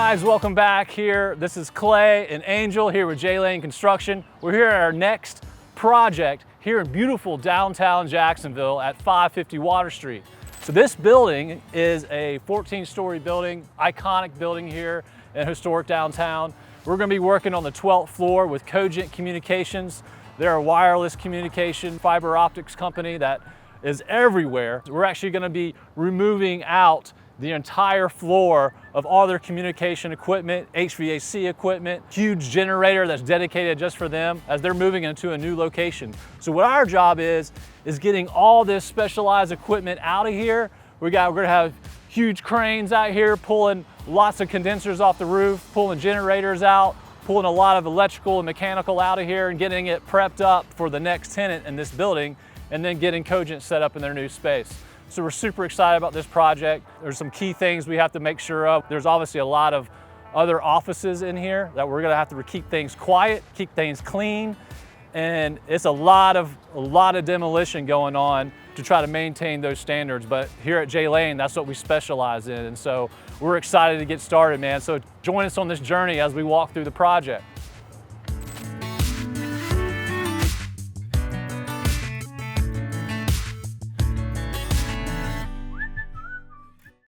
guys, welcome back here. This is Clay and Angel here with J-Lane Construction. We're here at our next project here in beautiful downtown Jacksonville at 550 Water Street. So this building is a 14-story building, iconic building here in historic downtown. We're going to be working on the 12th floor with Cogent Communications. They're a wireless communication fiber optics company that is everywhere. We're actually going to be removing out the entire floor of all their communication equipment, HVAC equipment, huge generator that's dedicated just for them as they're moving into a new location. So what our job is getting all this specialized equipment out of here. We're gonna have huge cranes out here pulling lots of condensers off the roof, pulling generators out, pulling a lot of electrical and mechanical out of here and getting it prepped up for the next tenant in this building, and then getting Cogent set up in their new space. So we're super excited about this project. There's some key things we have to make sure of. There's obviously a lot of other offices in here that we're gonna have to keep things quiet, keep things clean, and it's a lot of demolition going on to try to maintain those standards. But here at J-Lane, that's what we specialize in, and so we're excited to get started, man. So join us on this journey as we walk through the project.